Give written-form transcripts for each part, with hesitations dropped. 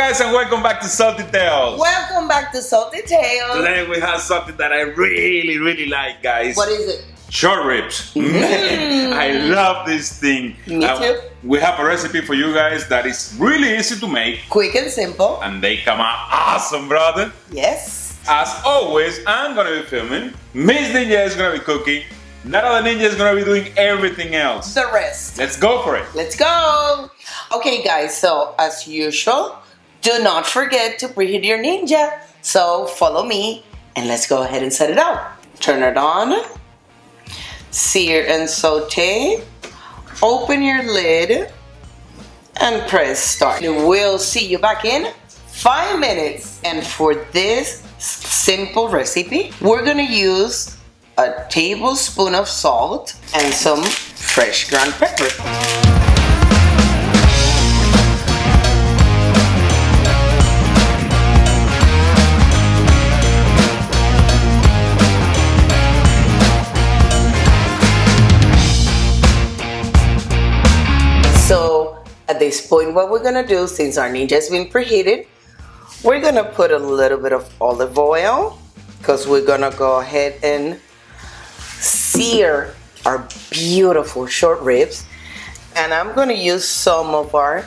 guys, and welcome back to Salty Tales. Welcome back to Salty Tales. Today we have something that I really like, guys. What is it? Short ribs. Man, I love this thing. Me too. We have a recipe for you guys that is really easy to make. Quick and simple. And they come out awesome, brother. Yes. As always, I'm gonna be filming. Miss Ninja is gonna be cooking. Nana the Ninja is gonna be doing everything else. The rest. Let's go for it. Let's go. Okay, guys. So as usual, do not forget to preheat your Ninja. So follow me and let's go ahead and set it out. Turn it on. Sear and saute. Open your lid and press start. We'll see you back in 5 minutes. And for this simple recipe, we're gonna use a tablespoon of salt and some fresh ground pepper. So at this point, what we're gonna do, since our Ninja has been preheated, we're gonna put a little bit of olive oil because we're gonna go ahead and sear our beautiful short ribs. And I'm gonna use some of our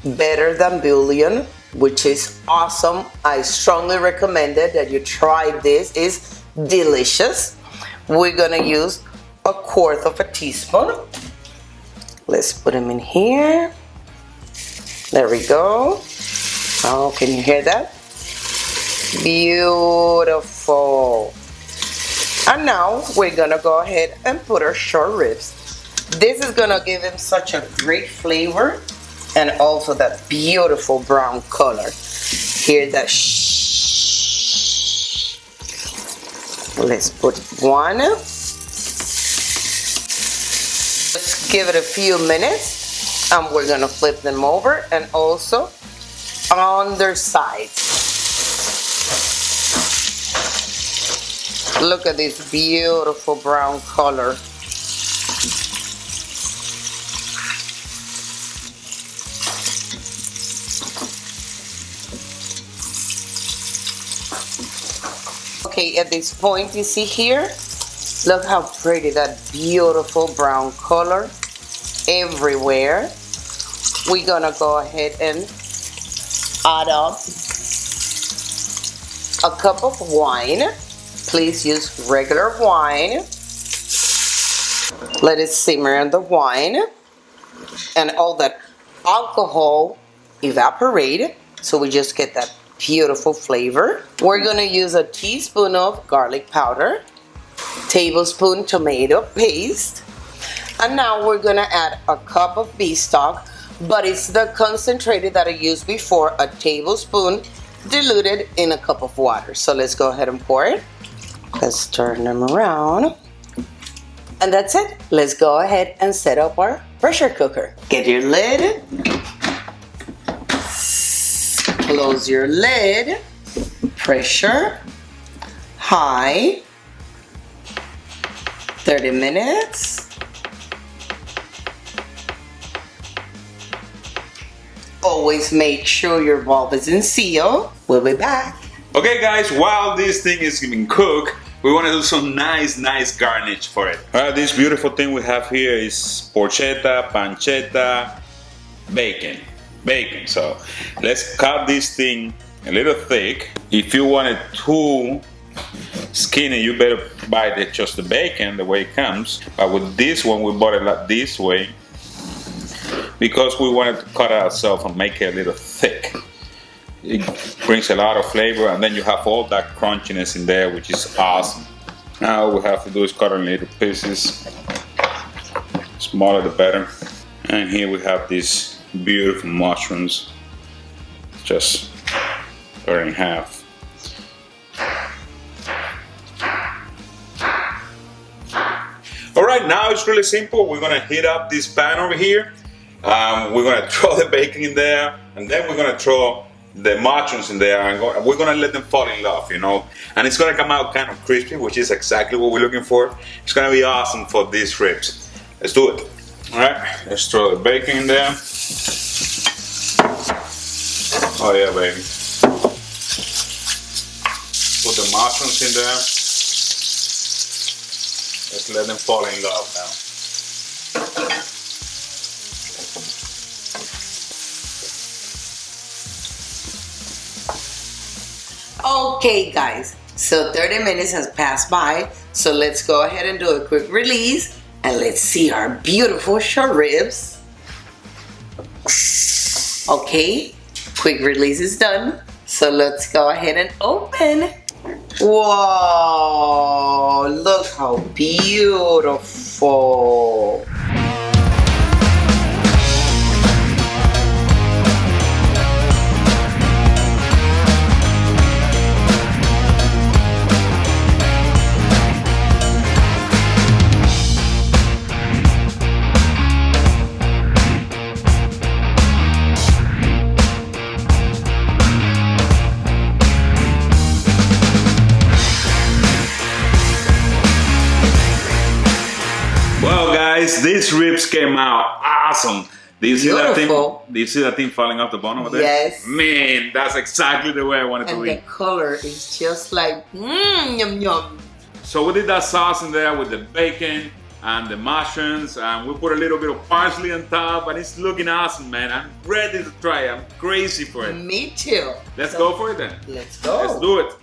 Better Than Bouillon, which is awesome. I strongly recommend it that you try this. It's delicious. We're gonna use 1/4 teaspoon. Let's put them in here. There we go. Oh, can you hear that? Beautiful. And now we're gonna go ahead and put our short ribs. This is gonna give them such a great flavor and also that beautiful brown color. Hear that shh. Let's put one. Let's give it a few minutes and we're gonna flip them over and also on their sides. Look at this beautiful brown color. Okay, at this point you see here, look how pretty that beautiful brown color everywhere. We're gonna go ahead and add up a cup of wine. Please use regular wine. Let it simmer in the wine and all that alcohol evaporate, so we just get that beautiful flavor. We're gonna use a teaspoon of garlic powder, tablespoon tomato paste, and now we're gonna add a cup of beef stock, but it's the concentrated that I used before, a tablespoon diluted in a cup of water. So let's go ahead and pour it. Let's turn them around. And that's it. Let's go ahead and set up our pressure cooker. Get your lid. Close your lid. Pressure high. 30 minutes. Always make sure your valve is in seal. We'll be back. Okay, guys, while this thing is being cooked, we want to do some nice garnish for it. Alright, this beautiful thing we have here is porchetta, pancetta, bacon. So let's cut this thing a little thick. If you want it too skinny, you better buy just the bacon the way it comes. But with this one, we bought it like this way because we wanted to cut it ourselves and make it a little thick. It brings a lot of flavor, and then you have all that crunchiness in there, which is awesome. Now all we have to do is cut it in little pieces. Smaller the better. And here we have these beautiful mushrooms. Just cut it in half. Alright, now it's really simple. We're gonna heat up this pan over here. We're gonna throw the bacon in there, and then we're gonna throw the mushrooms in there, and we're gonna let them fall in love, you know, and it's gonna come out kind of crispy, which is exactly what we're looking for. It's gonna be awesome for these ribs. Let's do it. All right, let's throw the bacon in there. Oh yeah, baby. Put the mushrooms in there. Let's let them fall in love now. Okay guys, so 30 minutes has passed by, so let's go ahead and do a quick release and let's see our beautiful short ribs. Okay, quick release is done, so let's go ahead and open. Whoa, look how beautiful. Well guys, these ribs came out awesome. Do you see that thing? Do you see that thing falling off the bone over there? Yes. Man, that's exactly the way I wanted to eat. And the color is just like yum yum. So we did that sauce in there with the bacon and the mushrooms, and we put a little bit of parsley on top, and it's looking awesome, man. I'm ready to try it. I'm crazy for it. Me too. Let's go for it then. Let's go. Let's do it.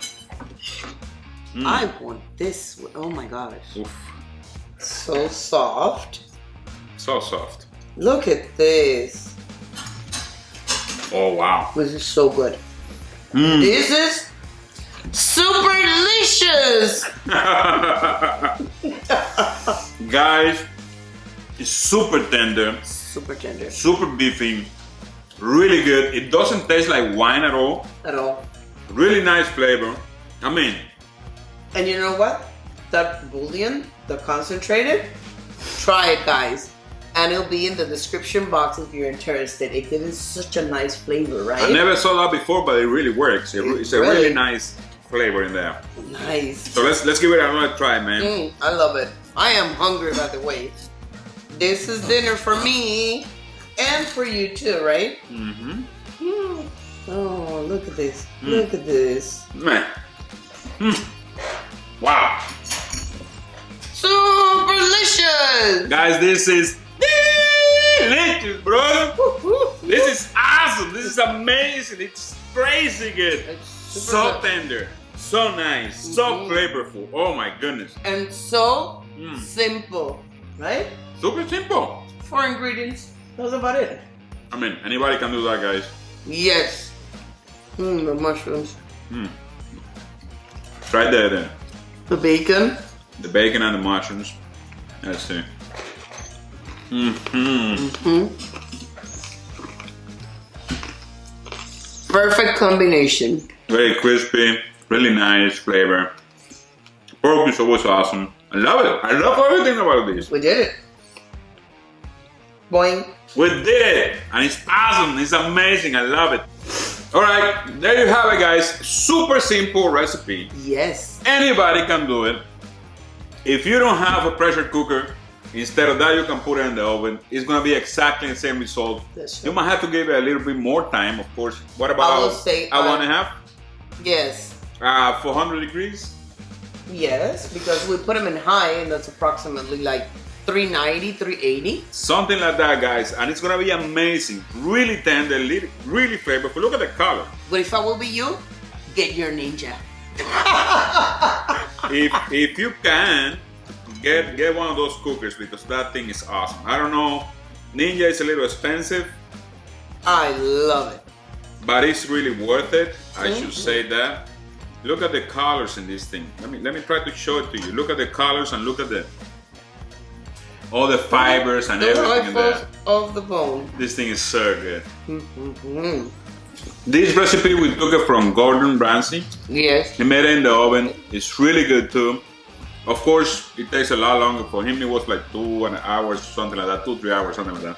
I want this. Oh my gosh. Oof. So soft. So soft. Look at this. Oh wow. This is so good. This is super delicious. Guys, it's super tender. Super tender. Super beefy. Really good. It doesn't taste like wine at all. At all. Really nice flavor. I mean. And you know what? That bouillon, the concentrated, try it guys. And it'll be in the description box if you're interested. It gives such a nice flavor, right? I never saw that before, but it really works. It's a really nice flavor in there. Nice. So let's give it another try, man. I love it. I am hungry, by the way. This is dinner for me and for you too, right? Oh, look at this. Look at this. Man. Wow. Super delicious. Guys, this is delicious, bro. This is awesome. This is amazing. It's crazy good. It's So tender. So nice. So flavorful. Oh my goodness. And so simple, right? Super simple. 4 ingredients. That's about it. I mean, anybody can do that, guys. Yes. The mushrooms. Try that then. The bacon. The bacon and the mushrooms. Let's see. Perfect combination. Very crispy, really nice flavor. Pork is always awesome. I love it. I love everything about this. We did it. Boing. We did it. And it's awesome. It's amazing. I love it. Alright, there you have it, guys. Super simple recipe. Yes. Anybody can do it. If you don't have a pressure cooker, instead of that you can put it in the oven. It's gonna be exactly the same result. That's You right. might have to give it a little bit more time, of course. What I about will say, 1.5? Yes. 400 degrees? Yes, because we put them in high and that's approximately like 390, 380. Something like that, guys. And it's gonna be amazing. Really tender, really flavorful. Look at the color. But if I will be you, get your Ninja. If you can, get one of those cookers because that thing is awesome. I don't know, Ninja is a little expensive, I love it. but it's really worth it. I should say that. Look at the colors in this thing. Let me try to show it to you. Look at the colors and look at all the fibers and everything in there. Of the bone. This thing is so good. This recipe we took it from Gordon Ramsay. Yes. He made it in the oven. It's really good too. Of course, it takes a lot longer. For him, it was like 2 hours, something like that, 2-3 hours, something like that.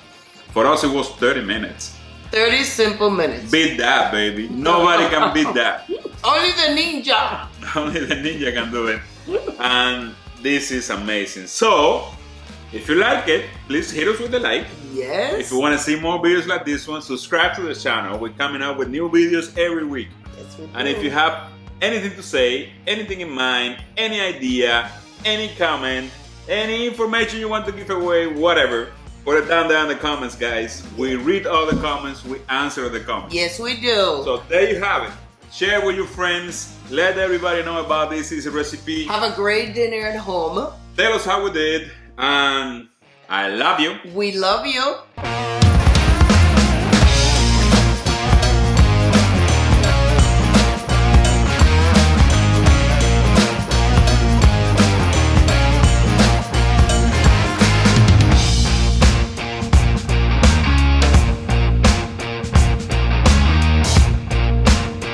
For us, it was 30 minutes. 30 simple minutes. Beat that, baby. Nobody can beat that. Only the Ninja. Only the Ninja can do it. And this is amazing. So, If you like it, please hit us with a like. Yes. If you want to see more videos like this one, subscribe to the channel. We're coming out with new videos every week. Yes, we do. And if you have anything to say, anything in mind, any idea, any comment, any information you want to give away, whatever, put it down there in the comments, guys. We read all the comments, we answer the comments. Yes, we do. So there you have it. Share with your friends. Let everybody know about this easy recipe. Have a great dinner at home. Tell us how we did. And I love you. We love you.